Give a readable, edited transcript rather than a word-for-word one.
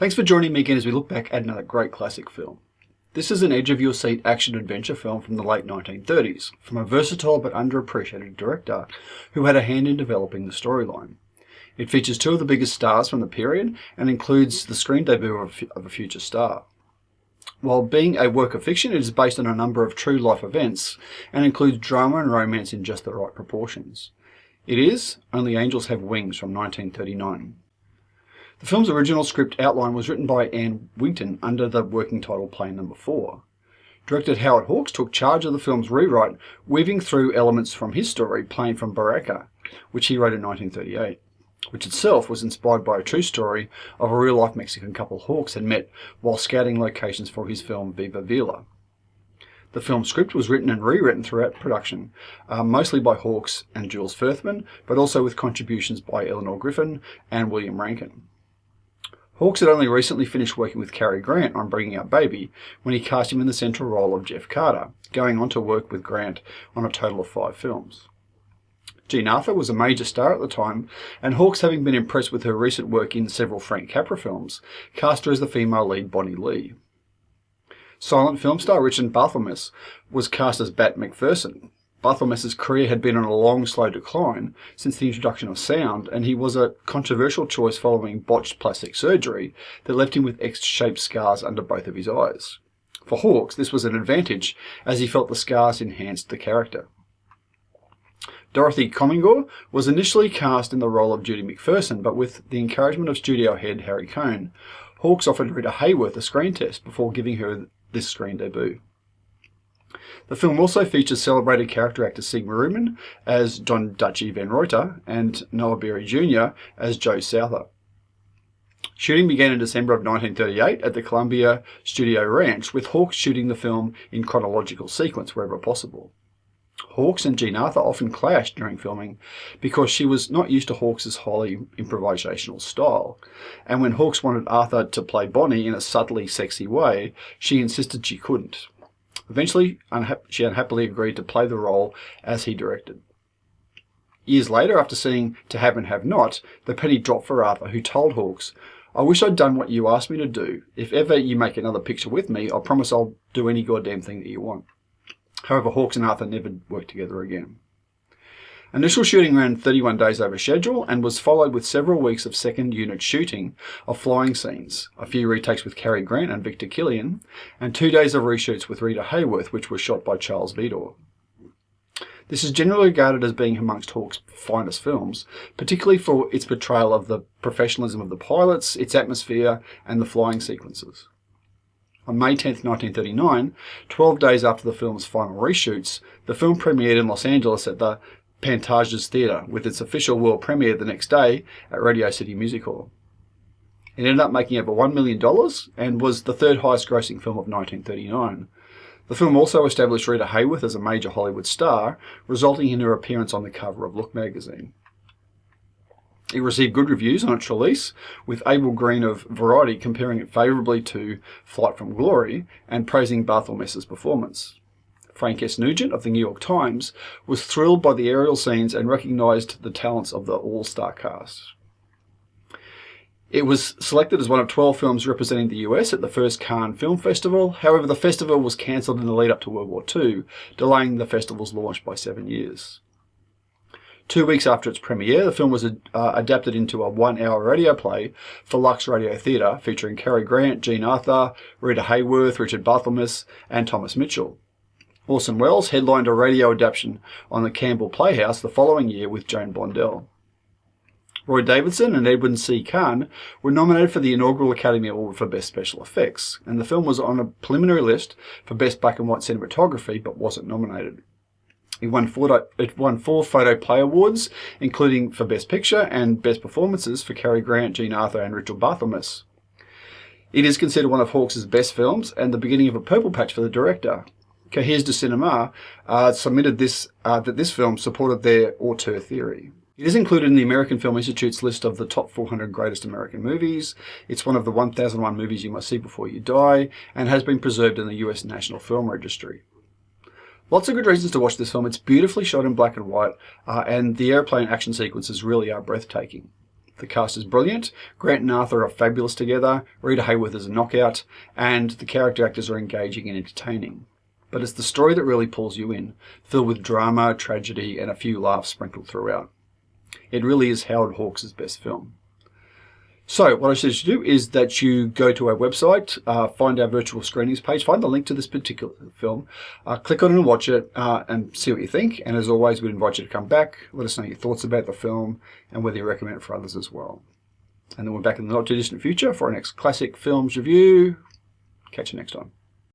Thanks for joining me again as we look back at another great classic film. This is an edge-of-your-seat action-adventure film from the late 1930s, from a versatile but underappreciated director who had a hand in developing the storyline. It features two of the biggest stars from the period and includes the screen debut of a future star. While being a work of fiction, it is based on a number of true-life events and includes drama and romance in just the right proportions. It is Only Angels Have Wings from 1939. The film's original script outline was written by Anne Winton under the working title Plane No. 4. Director Howard Hawks took charge of the film's rewrite, weaving through elements from his story, Plane from Baraka, which he wrote in 1938, which itself was inspired by a true story of a real-life Mexican couple Hawks had met while scouting locations for his film Viva Vila. The film's script was written and rewritten throughout production, mostly by Hawks and Jules Furthman, but also with contributions by Eleanor Griffin and William Rankin. Hawks had only recently finished working with Cary Grant on Bringing Up Baby when he cast him in the central role of Jeff Carter, going on to work with Grant on a total of 5 films. Jean Arthur was a major star at the time, and Hawks, having been impressed with her recent work in several Frank Capra films, cast her as the female lead Bonnie Lee. Silent film star Richard Barthelmess was cast as Bat McPherson. Barthelmess's career had been on a long, slow decline since the introduction of sound, and he was a controversial choice following botched plastic surgery that left him with X-shaped scars under both of his eyes. For Hawks, this was an advantage, as he felt the scars enhanced the character. Dorothy Comingore was initially cast in the role of Judy McPherson, but with the encouragement of studio head Harry Cohn, Hawks offered Rita Hayworth a screen test before giving her this screen debut. The film also features celebrated character actor Sigmund Rubin as John Dutchy Van Ruyter and Noah Beery Jr. as Joe Souther. Shooting began in December of 1938 at the Columbia Studio Ranch, with Hawks shooting the film in chronological sequence wherever possible. Hawks and Jean Arthur often clashed during filming because she was not used to Hawks' highly improvisational style, and when Hawks wanted Arthur to play Bonnie in a subtly sexy way, she insisted she couldn't. Eventually, she unhappily agreed to play the role as he directed. Years later, after seeing To Have and Have Not, the penny dropped for Arthur, who told Hawks, "I wish I'd done what you asked me to do. If ever you make another picture with me, I promise I'll do any goddamn thing that you want." However, Hawks and Arthur never worked together again. Initial shooting ran 31 days over schedule and was followed with several weeks of second unit shooting of flying scenes, a few retakes with Cary Grant and Victor Killian, and 2 days of reshoots with Rita Hayworth, which was shot by Charles Vidor. This is generally regarded as being amongst Hawks' finest films, particularly for its portrayal of the professionalism of the pilots, its atmosphere, and the flying sequences. On May 10, 1939, 12 days after the film's final reshoots, the film premiered in Los Angeles at the Pantages Theatre, with its official world premiere the next day at Radio City Music Hall. It ended up making over $1 million and was the third highest grossing film of 1939. The film also established Rita Hayworth as a major Hollywood star, resulting in her appearance on the cover of Look magazine. It received good reviews on its release, with Abel Green of Variety comparing it favourably to Flight from Glory and praising Barthelmess's performance. Frank S. Nugent of the New York Times was thrilled by the aerial scenes and recognised the talents of the all-star cast. It was selected as one of 12 films representing the US at the first Cannes Film Festival. However, the festival was cancelled in the lead-up to World War II, delaying the festival's launch by 7 years. 2 weeks after its premiere, the film was adapted into a 1-hour radio play for Lux Radio Theatre, featuring Cary Grant, Jean Arthur, Rita Hayworth, Richard Barthelmess, and Thomas Mitchell. Orson Welles headlined a radio adaptation on the Campbell Playhouse the following year with Joan Blondell. Roy Davidson and Edwin C. Kahn were nominated for the inaugural Academy Award for Best Special Effects, and the film was on a preliminary list for Best Black and White Cinematography but wasn't nominated. It won 4 Photo Play Awards, including for Best Picture and Best Performances for Cary Grant, Jean Arthur, and Richard Barthelmess. It is considered one of Hawks' best films and the beginning of a purple patch for the director. Cahiers du Cinema submitted that this film supported their auteur theory. It is included in the American Film Institute's list of the top 400 greatest American movies. It's one of the 1001 movies you must see before you die, and has been preserved in the US National Film Registry. Lots of good reasons to watch this film. It's beautifully shot in black and white, and the airplane action sequences really are breathtaking. The cast is brilliant. Grant and Arthur are fabulous together. Rita Hayworth is a knockout, and the character actors are engaging and entertaining. But it's the story that really pulls you in, filled with drama, tragedy, and a few laughs sprinkled throughout. It really is Howard Hawks' best film. So what I suggest you do is that you go to our website, find our virtual screenings page, find the link to this particular film, click on it and watch it, and see what you think. And as always, we'd invite you to come back, let us know your thoughts about the film, and whether you recommend it for others as well. And then we're back in the not too distant future for our next classic films review. Catch you next time.